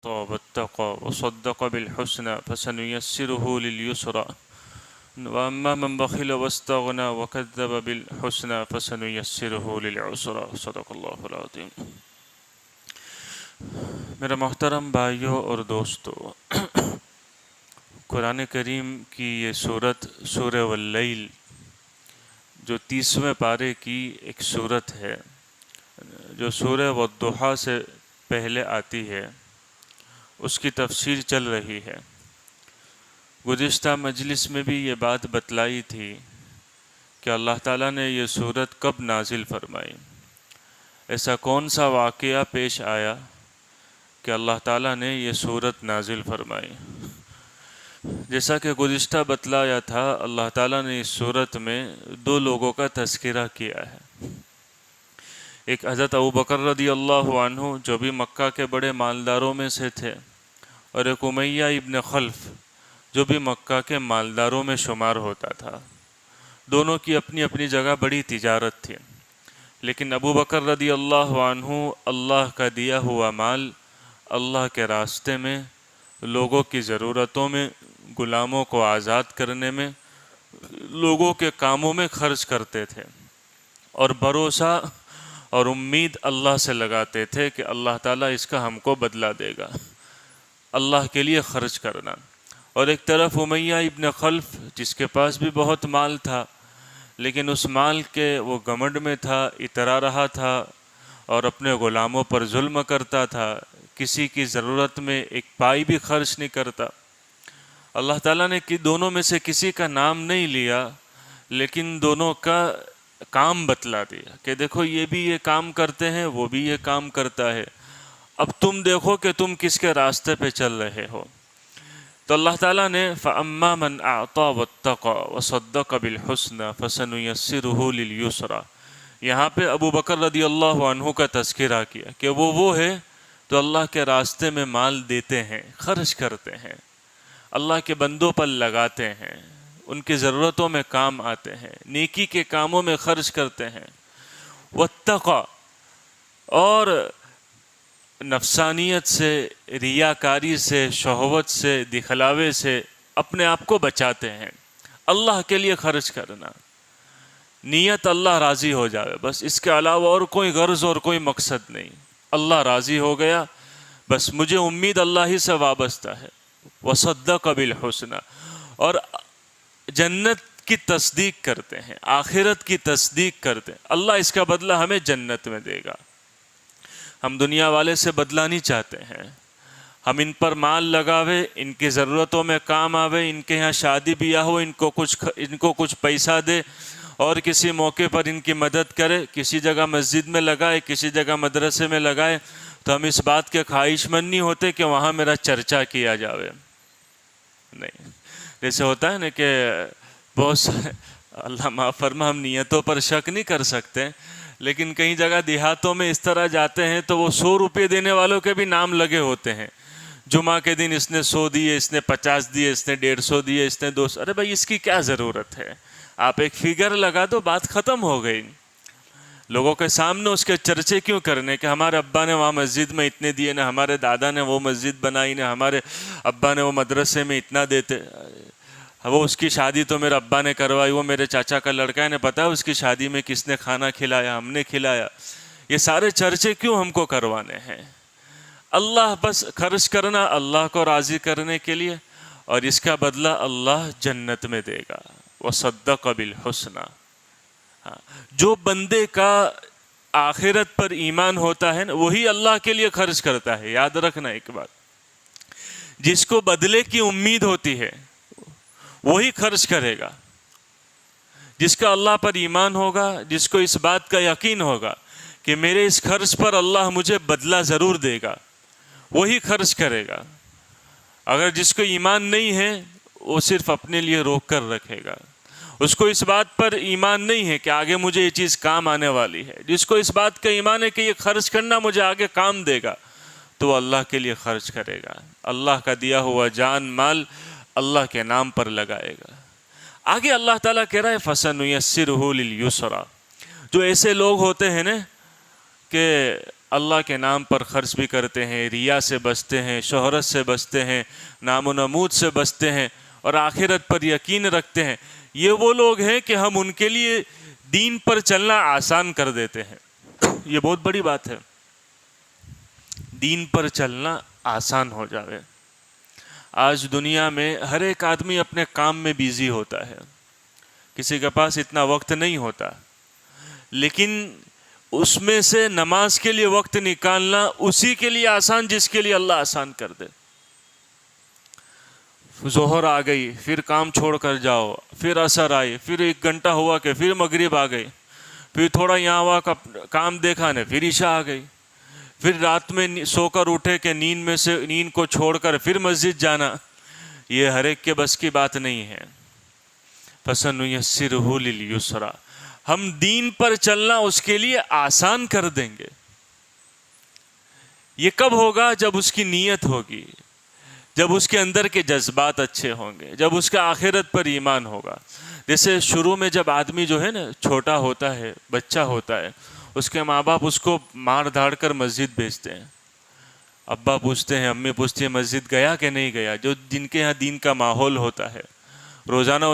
واتقى وصدق بالحسنى فسنيسره لليسرى وأما من بخل واستغنى وكذب بالحسنى فسنيسره للعسرى صدق اللہ العظیم۔ میرا محترم بھائیوں اور دوستو، قرآن کریم کی یہ سورت سورہ واللیل جو 30ویں پارے کی ایک سورت ہے، جو سورہ والضحیٰ سے پہلے آتی ہے، اس کی تفسیر چل رہی ہے۔ گزشتہ مجلس میں بھی یہ بات بتلائی تھی کہ اللہ تعالیٰ نے یہ سورت کب نازل فرمائی، ایسا کون سا واقعہ پیش آیا کہ اللہ تعالیٰ نے یہ سورت نازل فرمائی۔ جیسا کہ گزشتہ بتلایا تھا، اللہ تعالیٰ نے اس سورت میں 2 لوگوں کا تذکرہ کیا ہے۔ ایک حضرت ابوبکر رضی اللہ عنہ جو بھی مکہ کے بڑے مالداروں میں سے تھے، اور ایک امیہ ابن خلف جو بھی مکہ کے مالداروں میں شمار ہوتا تھا۔ دونوں کی اپنی اپنی جگہ بڑی تجارت تھی، لیکن ابوبکر رضی اللہ عنہ اللہ کا دیا ہوا مال اللہ کے راستے میں، لوگوں کی ضرورتوں میں، غلاموں کو آزاد کرنے میں، لوگوں کے کاموں میں خرچ کرتے تھے، اور بھروسہ اور امید اللہ سے لگاتے تھے کہ اللہ تعالیٰ اس کا ہم کو بدلہ دے گا، اللہ کے لیے خرچ کرنا۔ اور ایک طرف امیہ ابن خلف جس کے پاس بھی بہت مال تھا، لیکن اس مال کے وہ گھمنڈ میں تھا، اترا رہا تھا، اور اپنے غلاموں پر ظلم کرتا تھا، کسی کی ضرورت میں ایک پائی بھی خرچ نہیں کرتا۔ اللہ تعالیٰ نے دونوں میں سے کسی کا نام نہیں لیا، لیکن دونوں کا کام بتلا دیا کہ دیکھو یہ بھی یہ کام کرتے ہیں، وہ بھی یہ کام کرتا ہے، اب تم دیکھو کہ تم کس کے راستے پہ چل رہے ہو۔ تو اللہ تعالیٰ نے فَأَمَّا مَنْ أَعْطَى وَاتَّقَى وَصَدَّقَ بِالْحُسْنَى فَسَنُيَسِّرُهُ لِلْيُسْرَى۔ یہاں پہ ابوبکر رضی اللہ عنہ کا تذکرہ کیا کہ وہ ہے تو اللہ کے راستے میں مال دیتے ہیں، خرچ کرتے ہیں، اللہ کے بندوں پر لگاتے ہیں، ان کی ضرورتوں میں کام آتے ہیں، نیکی کے کاموں میں خرچ کرتے ہیں۔ وَاتَّقَى، اور نفسانیت سے، ریاکاری سے، شہوت سے، دکھلاوے سے اپنے آپ کو بچاتے ہیں۔ اللہ کے لیے خرچ کرنا، نیت اللہ راضی ہو جائے، بس اس کے علاوہ اور کوئی غرض اور کوئی مقصد نہیں، اللہ راضی ہو گیا، بس مجھے امید اللہ ہی سے وابستہ ہے۔ وَصَدَّقَ بِالْحُسْنَى، اور جنت کی تصدیق کرتے ہیں، آخرت کی تصدیق کرتے ہیں، اللہ اس کا بدلہ ہمیں جنت میں دے گا۔ ہم دنیا والے سے بدلہ نہیں چاہتے ہیں، ہم ان پر مال لگاوے، ان کی ضرورتوں میں کام آوے، ان کے ہاں شادی بیاہ ہو، ان کو کچھ پیسہ دے، اور کسی موقع پر ان کی مدد کرے، کسی جگہ مسجد میں لگائے، کسی جگہ مدرسے میں لگائے، تو ہم اس بات کے خواہش مند نہیں ہوتے کہ وہاں میرا چرچا کیا جاوے۔ نہیں، جیسے ہوتا ہے نا کہ بہت سارے، اللہ معاف فرما، ہم نیتوں پر شک نہیں کر سکتے، لیکن کئی جگہ دیہاتوں میں اس طرح جاتے ہیں تو وہ 100 روپے دینے والوں کے بھی نام لگے ہوتے ہیں۔ جمعہ کے دن اس نے 100 دیے، اس نے 50 دیے، اس نے 150 دیے، اس نے 200۔ ارے بھائی اس کی کیا ضرورت ہے؟ آپ ایک فگر لگا دو، بات ختم ہو گئی۔ لوگوں کے سامنے اس کے چرچے کیوں کرنے کہ ہمارے ابا نے وہاں مسجد میں اتنے دیے، نہ ہمارے دادا نے وہ مسجد بنائی، نہ ہمارے ابا نے وہ مدرسے میں اتنا دیتے، وہ اس کی شادی تو میرے ابا نے کروائی، وہ میرے چاچا کا لڑکا ہے، نے پتا اس کی شادی میں کس نے کھانا کھلایا، ہم نے کھلایا۔ یہ سارے چرچے کیوں ہم کو کروانے ہیں؟ اللہ بس خرچ کرنا اللہ کو راضی کرنے کے لیے، اور اس کا بدلہ اللہ جنت میں دے گا۔ وَصَدَّقَ بِالْحُسْنَى۔ جو بندے کا آخرت پر ایمان ہوتا ہے نا، وہی اللہ کے لیے خرچ کرتا ہے۔ یاد رکھنا ایک بات، جس کو بدلے کی امید ہوتی ہے وہی خرچ کرے گا۔ جس کا اللہ پر ایمان ہوگا، جس کو اس بات کا یقین ہوگا کہ میرے اس خرچ پر اللہ مجھے بدلہ ضرور دے گا، وہی خرچ کرے گا۔ اگر جس کو ایمان نہیں ہے، وہ صرف اپنے لیے روک کر رکھے گا۔ اس کو اس بات پر ایمان نہیں ہے کہ آگے مجھے یہ چیز کام آنے والی ہے، جس کو اس بات کا ایمان ہے کہ یہ خرچ کرنا مجھے آگے کام دے گا، تو وہ اللہ کے لیے خرچ کرے گا، اللہ کا دیا ہوا جان مال اللہ کے نام پر لگائے گا۔ آگے اللہ تعالیٰ کہہ رہا ہے فَسَنُيَسِّرُهُ لِلْيُسْرَى۔ جو ایسے لوگ ہوتے ہیں نا کہ اللہ کے نام پر خرچ بھی کرتے ہیں، ریا سے بچتے ہیں، شہرت سے بچتے ہیں، نام و نمود سے بچتے ہیں اور آخرت پر یقین رکھتے ہیں، یہ وہ لوگ ہیں کہ ہم ان کے لیے دین پر چلنا آسان کر دیتے ہیں۔ یہ بہت بڑی بات ہے، دین پر چلنا آسان ہو جاوے۔ آج دنیا میں ہر ایک آدمی اپنے کام میں بیزی ہوتا ہے، کسی کے پاس اتنا وقت نہیں ہوتا، لیکن اس میں سے نماز کے لیے وقت نکالنا اسی کے لیے آسان جس کے لیے اللہ آسان کر دے۔ ظہر آ گئی، پھر کام چھوڑ کر جاؤ، پھر عصر آئی، پھر 1 گھنٹہ ہوا کہ پھر مغرب آ گئی، پھر تھوڑا یہاں ہوا کام دیکھا نے پھر عشاء آ گئی، پھر رات میں سو کر اٹھے کہ نیند کو چھوڑ کر پھر مسجد جانا، یہ ہر ایک کے بس کی بات نہیں ہے۔ فَسَنُيَسِّرُهُ لِلْيُسْرَىٰ، ہم دین پر چلنا اس کے لیے آسان کر دیں گے۔ یہ کب ہوگا؟ جب اس کی نیت ہوگی، جب اس کے اندر کے جذبات اچھے ہوں گے، جب اس کا آخرت پر ایمان ہوگا۔ جیسے شروع میں جب آدمی جو ہے نا چھوٹا ہوتا ہے، بچہ ہوتا ہے، اس کے ماں باپ اس کو مار دھاڑ کر مسجد بھیجتے ہیں، ابا پوچھتے ہیں، امی پوچھتی ہیں مسجد گیا کہ نہیں گیا، جن کے ہاں دین کا ماحول ہوتا ہے، روزانہ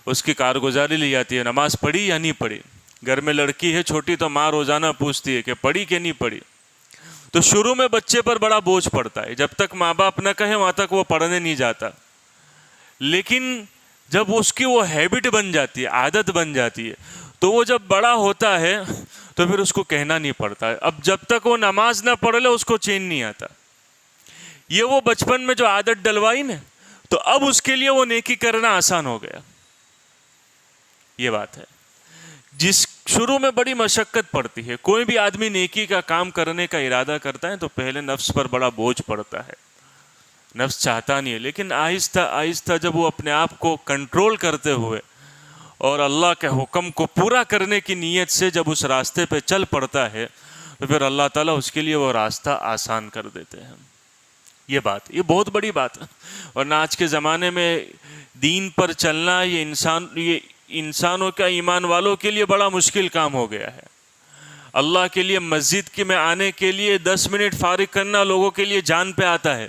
اس کی کارگزاری لی جاتی ہے، نماز پڑھی یا نہیں پڑھی۔ گھر میں لڑکی ہے چھوٹی تو ماں روزانہ پوچھتی ہے کہ پڑھی کہ نہیں پڑھی۔ تو شروع میں بچے پر بڑا بوجھ پڑتا ہے، جب تک ماں باپ نہ کہیں وہاں تک وہ پڑھنے نہیں جاتا، لیکن جب اس کی وہ ہیبٹ بن جاتی ہے، عادت بن جاتی ہے، تو وہ جب بڑا ہوتا ہے تو پھر اس کو کہنا نہیں پڑتا ہے۔ اب جب تک وہ نماز نہ پڑھ لے اس کو چین نہیں آتا۔ یہ وہ بچپن میں جو عادت ڈلوائی نا، تو اب اس کے لیے وہ نیکی کرنا آسان ہو گیا۔ یہ بات ہے، جس شروع میں بڑی مشقت پڑتی ہے، کوئی بھی آدمی نیکی کا کام کرنے کا ارادہ کرتا ہے تو پہلے نفس پر بڑا بوجھ پڑتا ہے، نفس چاہتا نہیں ہے، لیکن آہستہ آہستہ جب وہ اپنے آپ کو کنٹرول کرتے ہوئے اور اللہ کے حکم کو پورا کرنے کی نیت سے جب اس راستے پہ چل پڑتا ہے تو پھر اللہ تعالیٰ اس کے لیے وہ راستہ آسان کر دیتے ہیں۔ یہ بات، یہ بہت بڑی بات ہے، ورنہ آج کے زمانے میں دین پر چلنا یہ انسانوں کا، ایمان والوں کے لیے بڑا مشکل کام ہو گیا ہے۔ اللہ کے لیے مسجد میں آنے کے لیے 10 منٹ فارغ کرنا لوگوں کے لیے جان پہ آتا ہے۔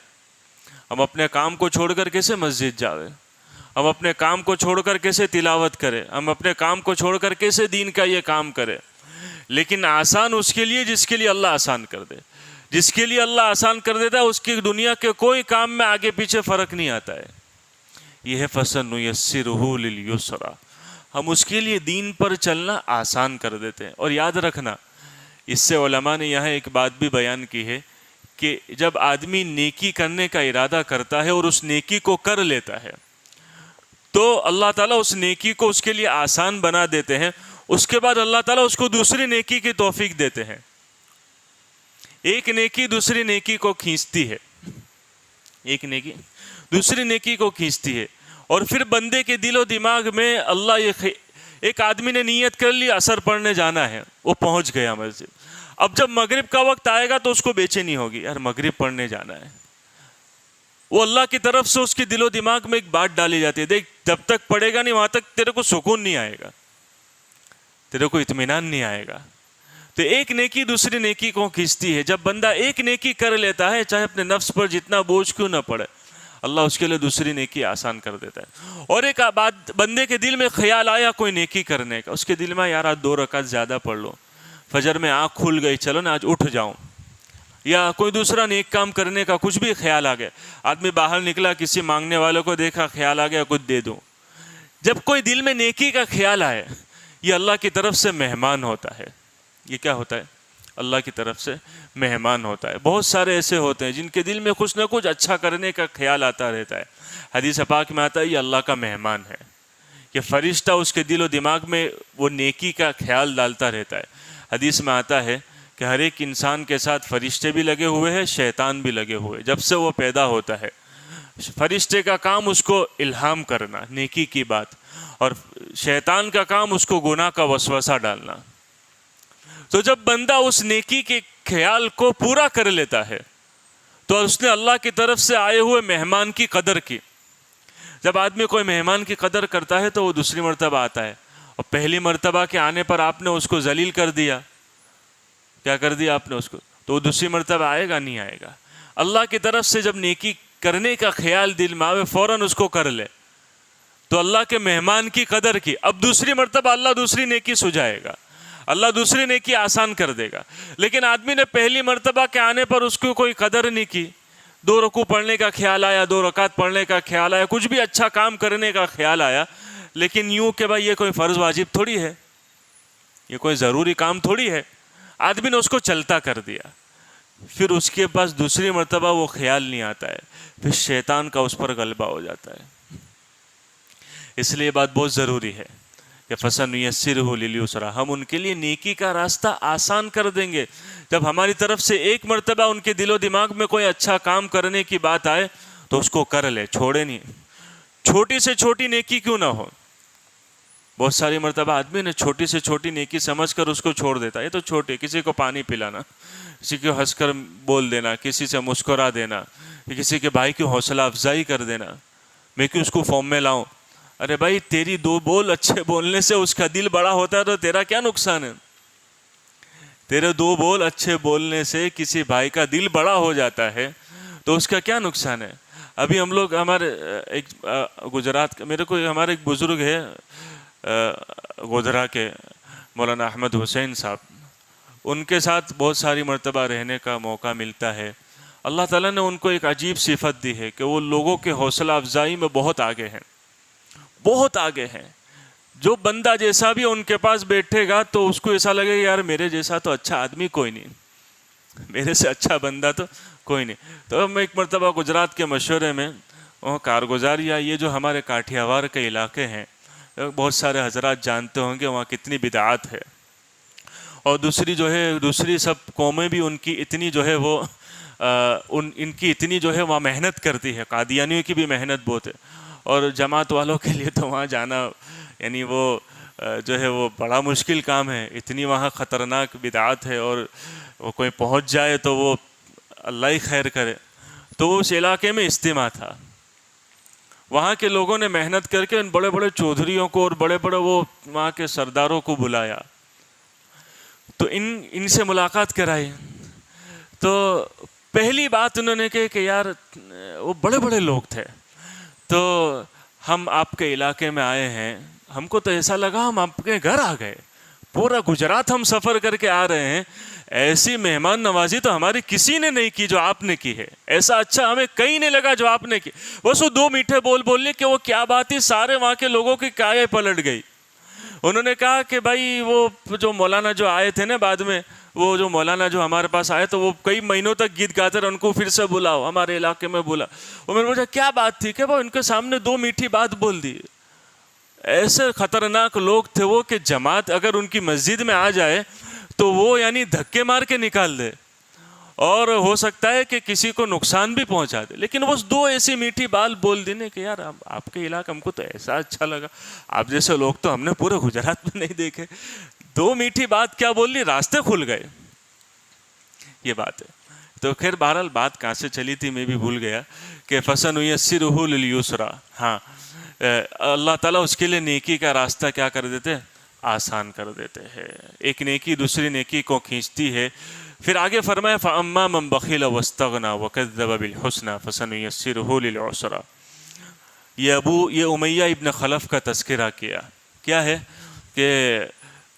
ہم اپنے کام کو چھوڑ کر کیسے مسجد جاوے؟ ہم اپنے کام کو چھوڑ کر کیسے تلاوت کرے؟ ہم اپنے کام کو چھوڑ کر کیسے دین کا یہ کام کرے؟ لیکن آسان اس کے لیے جس کے لیے اللہ آسان کر دے، جس کے لیے اللہ آسان کر دیتا ہے اس کی دنیا کے کوئی کام میں آگے پیچھے فرق نہیں آتا ہے۔ یہ ہے فَسَنُيَسِّرُهُ لِلْيُسْرَىٰ، ہم اس کے لیے دین پر چلنا آسان کر دیتے ہیں۔ اور یاد رکھنا، اس سے علماء نے یہاں ایک بات بھی بیان کی ہے کہ جب آدمی نیکی کرنے کا ارادہ کرتا ہے اور اس نیکی کو کر لیتا ہے تو اللہ تعالیٰ اس نیکی کو اس کے لیے آسان بنا دیتے ہیں۔ اس کے بعد اللہ تعالیٰ اس کو دوسری نیکی کی توفیق دیتے ہیں۔ ایک نیکی دوسری نیکی کو کھینچتی ہے، ایک نیکی دوسری نیکی کو کھینچتی ہے، اور پھر بندے کے دل و دماغ میں اللہ ایک آدمی نے نیت کر لی عصر پڑھنے جانا ہے، وہ پہنچ گیا مسجد، اب جب مغرب کا وقت آئے گا تو اس کو بے چینی ہوگی، یار مغرب پڑھنے جانا ہے۔ وہ اللہ کی طرف سے اس کے دل و دماغ میں ایک بات ڈالی جاتی ہے، دیکھ جب تک پڑھے گا نہیں وہاں تک تیرے کو سکون نہیں آئے گا، تیرے کو اطمینان نہیں آئے گا۔ تو ایک نیکی دوسری نیکی کو کھینچتی ہے۔ جب بندہ ایک نیکی کر لیتا ہے، چاہے اپنے نفس پر جتنا بوجھ کیوں نہ پڑے، اللہ اس کے لیے دوسری نیکی آسان کر دیتا ہے۔ اور ایک بات، بندے کے دل میں خیال آیا کوئی نیکی کرنے کا، اس کے دل میں یار آج 2 رکعت زیادہ پڑھ لو، فجر میں آنکھ کھل گئی، چلو نا آج اٹھ جاؤں، یا کوئی دوسرا نیک کام کرنے کا کچھ بھی خیال آ گیا، آدمی باہر نکلا کسی مانگنے والوں کو دیکھا، خیال آ گیا کچھ دے دوں۔ جب کوئی دل میں نیکی کا خیال آئے، یہ اللہ کی طرف سے مہمان ہوتا ہے۔ یہ کیا ہوتا ہے؟ اللہ کی طرف سے مہمان ہوتا ہے۔ بہت سارے ایسے ہوتے ہیں جن کے دل میں کچھ نہ کچھ اچھا کرنے کا خیال آتا رہتا ہے، حدیث پاک میں آتا ہے یہ اللہ کا مہمان ہے، یہ فرشتہ اس کے دل و دماغ میں وہ نیکی کا خیال ڈالتا رہتا ہے۔ حدیث میں آتا ہے کہ ہر ایک انسان کے ساتھ فرشتے بھی لگے ہوئے ہیں، شیطان بھی لگے ہوئے، جب سے وہ پیدا ہوتا ہے۔ فرشتے کا کام اس کو الہام کرنا نیکی کی بات، اور شیطان کا کام اس کو گناہ کا وسوسہ ڈالنا۔ تو جب بندہ اس نیکی کے خیال کو پورا کر لیتا ہے تو اس نے اللہ کی طرف سے آئے ہوئے مہمان کی قدر کی۔ جب آدمی کوئی مہمان کی قدر کرتا ہے تو وہ دوسری مرتبہ آتا ہے، اور پہلی مرتبہ کے آنے پر آپ نے اس کو ذلیل کر دیا، کیا کر دیا آپ نے اس کو، تو وہ دوسری مرتبہ آئے گا نہیں آئے گا. اللہ کی طرف سے جب نیکی کرنے کا خیال دل میں آوے فوراً اس کو کر لے تو اللہ کے مہمان کی قدر کی. اب دوسری مرتبہ اللہ دوسری نیکی سجائے گا, اللہ دوسری نیکی آسان کر دے گا. لیکن آدمی نے پہلی مرتبہ کے آنے پر اس کو کوئی قدر نہیں کی, 2 رکوع پڑھنے کا خیال آیا, 2 رکعت پڑھنے کا خیال آیا, کچھ بھی اچھا کام کرنے کا خیال آیا, لیکن یوں کہ بھائی یہ کوئی فرض واجب تھوڑی ہے, یہ کوئی ضروری کام تھوڑی ہے, آدمی نے اس کو چلتا کر دیا. پھر اس کے پاس دوسری مرتبہ وہ خیال نہیں آتا ہے, پھر شیطان کا اس پر غلبہ ہو جاتا ہے. اس لیے یہ بات بہت ضروری ہے کہ فَسَنُيَسِّرُهُ لِلْيُسْرَىٰ, ہم ان کے لیے نیکی کا راستہ آسان کر دیں گے. جب ہماری طرف سے ایک مرتبہ ان کے دل و دماغ میں کوئی اچھا کام کرنے کی بات آئے تو اس کو کر لے, چھوڑے نہیں. چھوٹی سے چھوٹی نیکی کیوں نہ ہو, بہت ساری مرتبہ آدمی نے چھوٹی سے چھوٹی نیکی سمجھ کر اس کو چھوڑ دیتا. یہ تو چھوٹی, کسی کو پانی پلانا, کسی کو ہنس کر بول دینا, کسی سے مسکرا دینا, کسی کے بھائی کی حوصلہ افزائی کر دینا, میں کیوں اس کو فارم میں لاؤں. ارے بھائی تیری 2 بول اچھے بولنے سے اس کا دل بڑا ہوتا ہے تو تیرا کیا نقصان ہے. تیرے 2 بول اچھے بولنے سے کسی بھائی کا دل بڑا ہو جاتا ہے تو اس کا کیا نقصان ہے. ابھی ہم لوگ ہمارے ایک گجرات کا, میرے کو ہمارے ایک بزرگ ہے گودھرا کے, مولانا احمد حسین صاحب, ان کے ساتھ بہت ساری مرتبہ رہنے کا موقع ملتا ہے. اللہ تعالیٰ نے ان کو ایک عجیب صفت دی ہے کہ وہ لوگوں کے حوصلہ افزائی میں بہت آگے ہیں, بہت آگے ہیں. جو بندہ جیسا بھی ان کے پاس بیٹھے گا تو اس کو ایسا لگے یار میرے جیسا تو اچھا آدمی کوئی نہیں, میرے سے اچھا بندہ تو کوئی نہیں. تو میں ایک مرتبہ گجرات کے مشورے میں وہاں کارگزار, یا یہ جو ہمارے کاٹھیاوار کے علاقے ہیں, بہت سارے حضرات جانتے ہوں گے وہاں کتنی بدعات ہے, اور دوسری جو ہے دوسری سب قومیں بھی ان کی اتنی جو ہے وہ ان کی اتنی جو ہے وہاں محنت کرتی ہے. قادیانیوں کی بھی محنت بہت ہے, اور جماعت والوں کے لیے تو وہاں جانا یعنی وہ جو ہے وہ بڑا مشکل کام ہے. اتنی وہاں خطرناک بدعات ہے, اور وہ کوئی پہنچ جائے تو وہ اللہ ہی خیر کرے. تو اس علاقے میں اجتماع تھا, وہاں کے لوگوں نے محنت کر کے ان بڑے بڑے چودھریوں کو اور بڑے بڑے وہ وہاں کے سرداروں کو بلایا, تو ان سے ملاقات کرائی. تو پہلی بات انہوں نے کہی کہ یار وہ بڑے بڑے لوگ تھے, تو ہم آپ کے علاقے میں آئے ہیں, ہم کو تو ایسا لگا ہم آپ کے گھر آ گئے, پورا گجرات ہم سفر کر کے آ رہے ہیں, ایسی مہمان نوازی تو ہماری کسی نے نہیں کی جو آپ نے کی ہے, ایسا اچھا ہمیں کہیں نہیں لگا جو آپ نے کی. بس وہ 2 میٹھے بول بولے کہ وہ کیا بات تھی, سارے وہاں کے لوگوں کی کائیں پلٹ گئی. انہوں نے کہا کہ بھائی وہ جو مولانا جو آئے تھے نا بعد میں, وہ جو مولانا جو ہمارے پاس آئے تو وہ کئی مہینوں تک گیت گاتے رہے, ان کو پھر سے بلاؤ, ہمارے علاقے میں بلا. وہ میں نے پوچھا کیا بات تھی, کہ وہ ان کے سامنے 2 میٹھی بات بول دی. ایسے خطرناک لوگ تھے وہ کہ جماعت اگر ان کی مسجد میں آ جائے تو وہ یعنی دھکے مار کے نکال دے, اور ہو سکتا ہے کہ کسی کو نقصان بھی پہنچا دے. لیکن وہ 2 ایسی میٹھی بات بول دینے کہ یار آپ کے علاقے ہم کو تو ایسا اچھا لگا, آپ جیسے لوگ تو ہم نے پورے گجرات میں نہیں دیکھے. 2 میٹھی بات کیا بول لی, راستے کھل گئے. یہ بات ہے. تو خیر بہرحال بات کہاں سے چلی تھی میں بھی بھول گیا, کہ فَسَنُيَسِّرُهُ لِلْيُسْرَىٰ, ہاں اللہ تعالیٰ اس کے لیے نیکی کا راستہ کیا کر دیتے, آسان کر دیتے ہیں. ایک نیکی دوسری نیکی کو کھینچتی ہے. پھر آگے فرمایا فَأَمَّا مَنْ بَخِلَ وَاسْتَغْنَىٰ وَكَذَّبَ بِالْحُسْنَىٰ فَسَنُيَسِّرُهُ لِلْعُسْرَىٰ. یہ امیہ ابن خلف کا تذکرہ کیا. کیا ہے کہ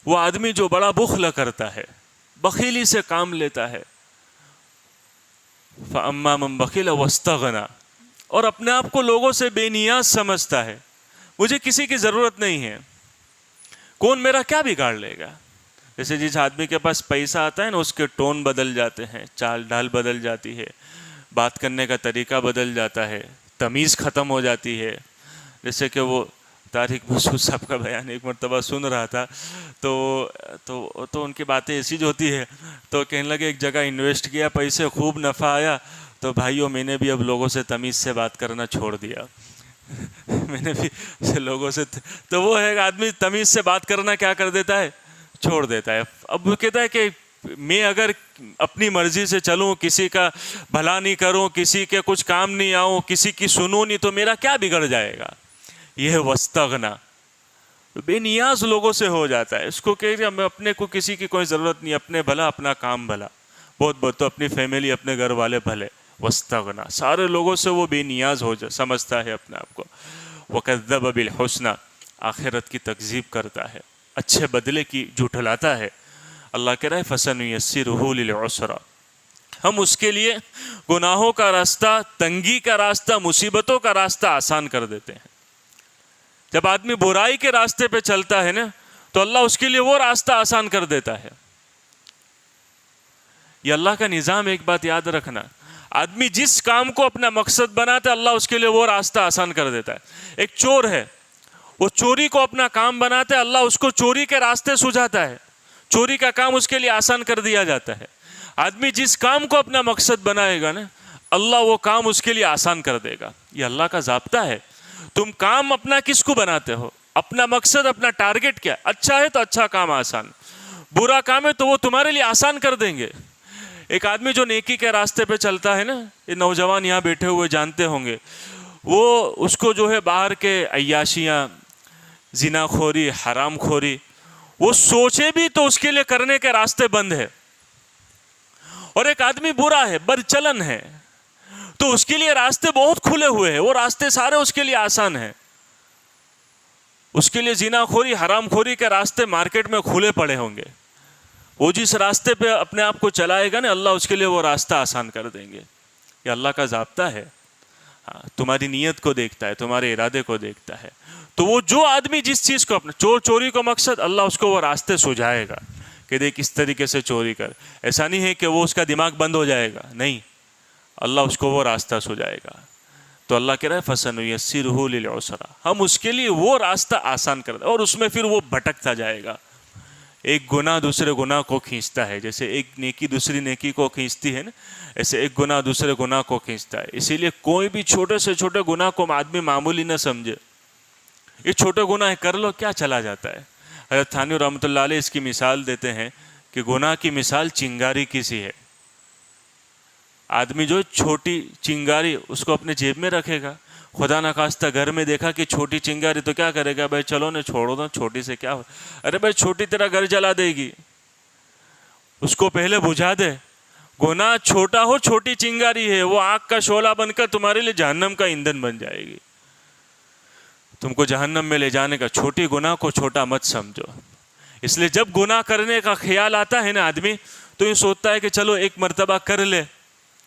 وہ آدمی جو بڑا بخل کرتا ہے, بخیلی سے کام لیتا ہے, فَأَمَّا مَنْ بَخِلَ وَاسْتَغْنَىٰ, اور اپنے آپ کو لوگوں سے بے نیاز سمجھتا ہے, مجھے کسی کی ضرورت نہیں ہے, کون میرا کیا بگاڑ لے گا. جیسے جس آدمی کے پاس پیسہ آتا ہے نا, اس کے ٹون بدل جاتے ہیں, چال ڈھال بدل جاتی ہے, بات کرنے کا طریقہ بدل جاتا ہے, تمیز ختم ہو جاتی ہے. جیسے کہ وہ طارق مسعود صاحب کا بیان ایک مرتبہ سن رہا تھا, تو ان کی باتیں ایسی جو ہوتی ہے, تو کہنے لگے ایک جگہ انویسٹ کیا, پیسے خوب نفع آیا, تو بھائیوں میں نے بھی اب لوگوں سے تمیز سے بات کرنا چھوڑ دیا. میں نے بھی لوگوں سے, تو وہ ہے آدمی تمیز سے بات کرنا کیا کر دیتا ہے, چھوڑ دیتا ہے. اب وہ کہتا ہے کہ میں اگر اپنی مرضی سے چلوں, کسی کا بھلا نہیں کروں, کسی کے کچھ کام نہیں آؤں, کسی کی سنوں نہیں, تو میرا کیا بگڑ جائے گا. یہ ہے وستغنا, بے نیاز لوگوں سے ہو جاتا ہے. اس کو کہ ہمیں اپنے کو کسی کی کوئی ضرورت نہیں, اپنے بھلا اپنا کام بھلا. بہت بہت تو اپنی فیملی اپنے گھر والے بھلے، واستغنا سارے لوگوں سے وہ بے نیاز ہو سمجھتا ہے اپنے آپ کو، وکذب بالحسنی آخرت کی تکذیب کرتا ہے، اچھے بدلے کی جھٹلاتا ہے۔ اللہ کہہ رہا ہے فَسَنُيَسِّرُهُ لِلْعُسْرَىٰ، ہم اس کے لیے گناہوں کا راستہ، تنگی کا راستہ، مصیبتوں کا راستہ آسان کر دیتے ہیں۔ جب آدمی برائی کے راستے پہ چلتا ہے نا تو اللہ اس کے لیے وہ راستہ آسان کر دیتا ہے۔ یہ اللہ کا نظام، ایک بات یاد رکھنا، آدمی جس کام کو اپنا مقصد بناتا ہے اللہ اس کے لیے وہ راستہ آسان کر دیتا ہے۔ ایک چور ہے، وہ چوری کو اپنا کام بناتا ہے، اللہ اس کو چوری کے راستے سجھاتا ہے، چوری کا کام اس کے لیے آسان کر دیا جاتا ہے۔ آدمی جس کام کو اپنا مقصد بنائے گا نا اللہ وہ کام اس کے لیے آسان کر دے گا۔ یہ اللہ کا ضابطہ ہے۔ تم کام اپنا کس کو بناتے ہو؟ اپنا مقصد، اپنا ٹارگٹ کیا؟ اچھا ہے تو اچھا کام آسان، برا کام ہے تو وہ تمہارے لیے آسان کر دیں گے۔ ایک آدمی جو نیکی کے راستے پہ چلتا ہے نا، یہ نوجوان یہاں بیٹھے ہوئے جانتے ہوں گے، وہ اس کو جو ہے باہر کے عیاشیاں، زنا خوری، حرام خوری، وہ سوچے بھی تو اس کے لیے کرنے کے راستے بند ہے۔ اور ایک آدمی برا ہے، برچلن ہے، تو اس کے لیے راستے بہت کھلے ہوئے ہیں، وہ راستے سارے اس کے لیے آسان ہیں۔ اس کے لیے زنا خوری، حرام خوری کے راستے مارکیٹ میں کھلے پڑے ہوں گے، وہ جس راستے پہ اپنے آپ کو چلائے گا نا اللہ اس کے لیے وہ راستہ آسان کر دیں گے۔ یہ اللہ کا ضابطہ ہے، تمہاری نیت کو دیکھتا ہے، تمہارے ارادے کو دیکھتا ہے۔ تو وہ جو آدمی جس چیز کو اپنا چوری کو مقصد، اللہ اس کو وہ راستے سجھائے گا کہ دیکھ اس طریقے سے چوری کر۔ ایسا نہیں ہے کہ وہ اس کا دماغ بند ہو جائے گا، نہیں، اللہ اس کو وہ راستہ سجھائے گا۔ تو اللہ کہہ رہا ہے فَسَنُيَسِّرُهُ لِلْعُسْرَىٰ، ہم اس کے لیے وہ راستہ آسان کر دیں، اور اس میں پھر وہ بھٹکتا جائے گا۔ ایک گناہ دوسرے گناہ کو کھینچتا ہے، جیسے ایک نیکی دوسری نیکی کو کھینچتی ہے نا، ایسے ایک گناہ دوسرے گناہ کو کھینچتا ہے۔ اسی لیے کوئی بھی چھوٹے سے چھوٹے گناہ کو آدمی معمولی نہ سمجھے، یہ چھوٹے گناہ کر لو کیا چلا جاتا ہے۔ حضرت تھانوی رحمۃ اللہ علیہ اس کی مثال دیتے ہیں کہ گناہ کی مثال چنگاری کی سی ہے۔ آدمی جو چھوٹی چنگاری اس کو اپنے جیب میں رکھے گا، خدا نخواستہ گھر میں دیکھا کہ چھوٹی چنگاری تو کیا کرے گا، بھائی چلو نہ چھوڑو دو، چھوٹی سے کیا ہو، ارے بھائی چھوٹی تیرا گھر جلا دے گی، اس کو پہلے بجھا دے۔ گناہ چھوٹا ہو، چھوٹی چنگاری ہے، وہ آگ کا شعلہ بن کر تمہارے لیے جہنم کا ایندھن بن جائے گی، تم کو جہنم میں لے جانے کا۔ چھوٹی گناہ کو چھوٹا مت سمجھو۔ اس لیے جب گناہ کرنے کا خیال آتا ہے نا آدمی تو یہ سوچتا ہے کہ چلو ایک مرتبہ کر لے،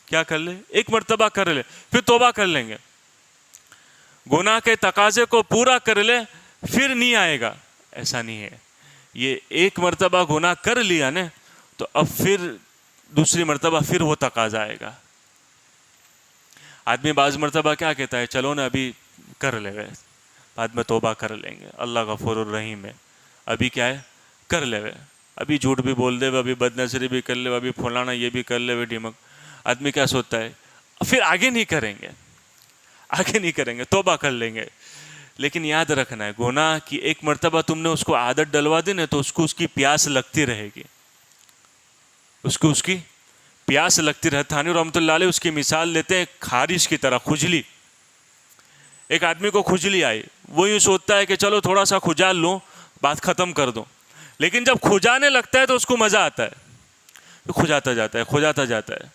کیا کر لے، ایک مرتبہ کر لے، پھر توبہ کر لیں گے، گناہ کے تقاضے کو پورا کر لے پھر نہیں آئے گا۔ ایسا نہیں ہے، یہ ایک مرتبہ گناہ کر لیا نا تو اب پھر دوسری مرتبہ پھر وہ تقاضا آئے گا۔ آدمی بعض مرتبہ کیا کہتا ہے، چلو نا ابھی کر لے گئے، بعد میں توبہ کر لیں گے، اللہ غفور الرحیم ہے، ابھی کیا ہے کر لے گئے، ابھی جھوٹ بھی بول دے، ابھی بد نظری بھی کر لے، ابھی پھلانا یہ بھی کر لے، ڈھمک۔ آدمی کیا سوچتا ہے، پھر آگے نہیں کریں گے، آگے نہیں کریں گے، توبہ کر لیں گے۔ لیکن یاد رکھنا ہے گناہ کی ایک مرتبہ تم نے اس کو عادت ڈلوا دی نا تو اس کو اس کی پیاس لگتی رہے گی، اس کی پیاس لگتی رہے۔ تھانوی رحمۃ اللہ علیہ اس کی مثال لیتے ہیں خارش کی طرح، کھجلی۔ ایک آدمی کو کھجلی آئی، وہ یوں سوچتا ہے کہ چلو تھوڑا سا کھجال لوں بات ختم کر دوں، لیکن جب کھجانے لگتا ہے تو اس کو مزہ آتا ہے، کھجاتا جاتا ہے، کھجاتا جاتا ہے،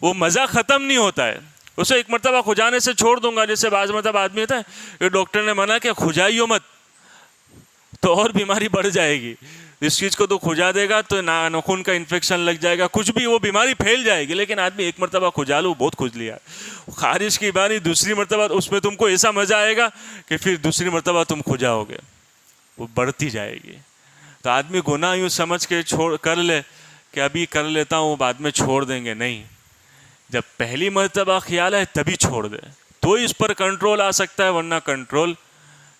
وہ مزہ ختم نہیں ہوتا ہے۔ اسے ایک مرتبہ کھجانے سے چھوڑ دوں گا، جیسے بعض مرتبہ آدمی ہوتا ہے کہ ڈاکٹر نے منع کیا کھجائیو مت تو اور بیماری بڑھ جائے گی، اس چیز کو تو کھجا دے گا تو ناخن کا انفیکشن لگ جائے گا، کچھ بھی، وہ بیماری پھیل جائے گی۔ لیکن آدمی ایک مرتبہ کھجا لو، بہت کھج لیا، خارش کی بیماری دوسری مرتبہ اس میں تم کو ایسا مزہ آئے گا کہ پھر دوسری مرتبہ تم کھجاؤ گے، وہ بڑھتی جائے گی۔ تو آدمی گناہ یوں سمجھ کے کر لے کہ ابھی کر لیتا ہوں بعد میں چھوڑ دیں گے، نہیں، جب پہلی مرتبہ خیال ہے تبھی چھوڑ دے تو اس پر کنٹرول آ سکتا ہے، ورنہ کنٹرول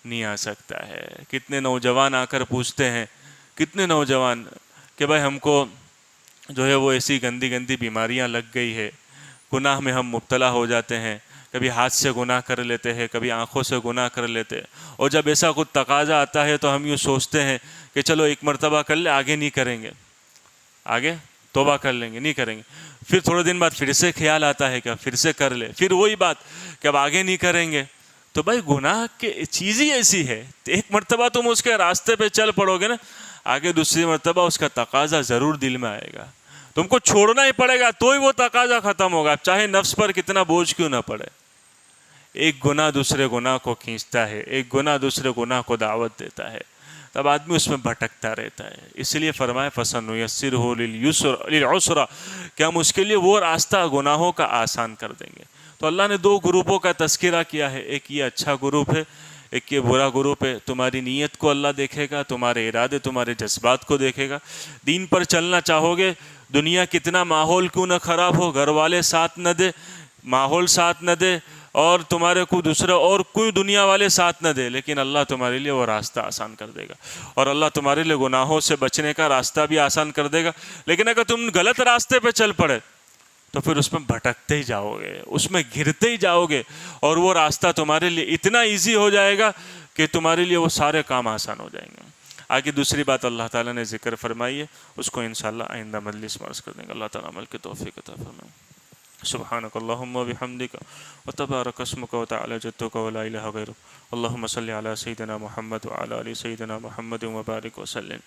نہیں آ سکتا ہے۔ کتنے نوجوان آ کر پوچھتے ہیں، کتنے نوجوان کہ بھائی ہم کو جو ہے وہ ایسی گندی گندی بیماریاں لگ گئی ہے، گناہ میں ہم مبتلا ہو جاتے ہیں، کبھی ہاتھ سے گناہ کر لیتے ہیں، کبھی آنکھوں سے گناہ کر لیتے ہیں، اور جب ایسا کچھ تقاضا آتا ہے تو ہم یوں سوچتے ہیں کہ چلو ایک مرتبہ کر لے، آگے نہیں کریں گے، آگے توبہ کر لیں گے، نہیں کریں گے۔ پھر تھوڑے دن بعد پھر سے خیال آتا ہے کہ پھر سے کر لے، پھر وہی بات کہ اب آگے نہیں کریں گے۔ تو بھائی گناہ کی چیز ہی ایسی ہے، ایک مرتبہ تم اس کے راستے پہ چل پڑو گے نا، آگے دوسری مرتبہ اس کا تقاضا ضرور دل میں آئے گا۔ تم کو چھوڑنا ہی پڑے گا تو ہی وہ تقاضا ختم ہوگا، چاہے نفس پر کتنا بوجھ کیوں نہ پڑے۔ ایک گناہ دوسرے گناہ کو کھینچتا ہے، ایک گناہ دوسرے گناہ کو دعوت دیتا ہے، تب آدمی اس میں بھٹکتا رہتا ہے۔ اس لیے فرمائے فَسَنُيَسِّرُهُ لِلْعُسْرَى کہ ہم اس کے لیے وہ راستہ گناہوں کا آسان کر دیں گے۔ تو اللہ نے دو گروپوں کا تذکرہ کیا ہے، ایک یہ اچھا گروپ ہے، ایک یہ برا گروپ ہے۔ تمہاری نیت کو اللہ دیکھے گا، تمہارے ارادے تمہارے جذبات کو دیکھے گا۔ دین پر چلنا چاہو گے، دنیا کتنا ماحول کیوں نہ خراب ہو، گھر والے ساتھ نہ دے، ماحول ساتھ نہ دے، اور تمہارے کو دوسرا اور کوئی دنیا والے ساتھ نہ دے، لیکن اللہ تمہارے لیے وہ راستہ آسان کر دے گا، اور اللہ تمہارے لیے گناہوں سے بچنے کا راستہ بھی آسان کر دے گا۔ لیکن اگر تم غلط راستے پہ چل پڑے تو پھر اس میں بھٹکتے ہی جاؤ گے، اس میں گرتے ہی جاؤ گے، اور وہ راستہ تمہارے لیے اتنا ایزی ہو جائے گا کہ تمہارے لیے وہ سارے کام آسان ہو جائیں گے۔ آگے دوسری بات اللہ تعالیٰ نے ذکر فرمائی ہے، اس کو انشاءاللہ آئندہ مجلس میں عرض کر دیں گے۔ اللہ تعالیٰ عمل کی توفیق عطا فرمائے۔ سبحانک اللہم و بحمدک وتبارک اسمک وتعالی جدک ولا الہ غیرک۔ اللہم صلی علی سیدنا محمد وعلی آل سیدنا محمد وبارک وسلم۔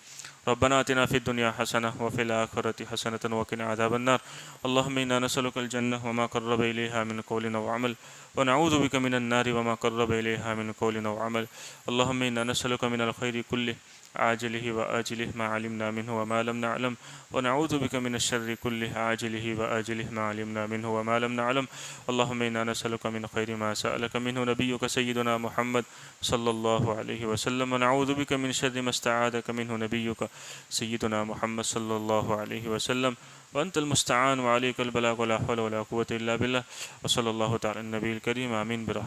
ربنا آتنا فی الدنیا حسنہ وفی الآخرۃ حسنۃ وقنا عذاب النار۔ اللہم انا نسألک الجنہ وما قرب الیہا من قول وعمل ونعوذ بک من النار وما قرب الیہا من قول وعمل۔ اللہم انا نسألک من الخیر کلہ عاجلہ وآجلہ ما علمنا منہ وما لم نعلم ونعوذ بک من الشر کلہ عاجلہ وآجلہ ما علمنا منہ وما لم نعلم۔ اللہم انا نسألک من خیر ما سألک منہ نبیک سیدنا محمد صلی اللہ علیہ وسلم ونعوذ بک من شر ما استعاذک منہ نبیک سیدنا محمد صلی اللہ علیہ وسلم وانت المستعان وعلیک البلاغ ولا حول ولا قوة الا باللہ وصلی اللہ تعالی النبی الکریم آمین برحمتہ۔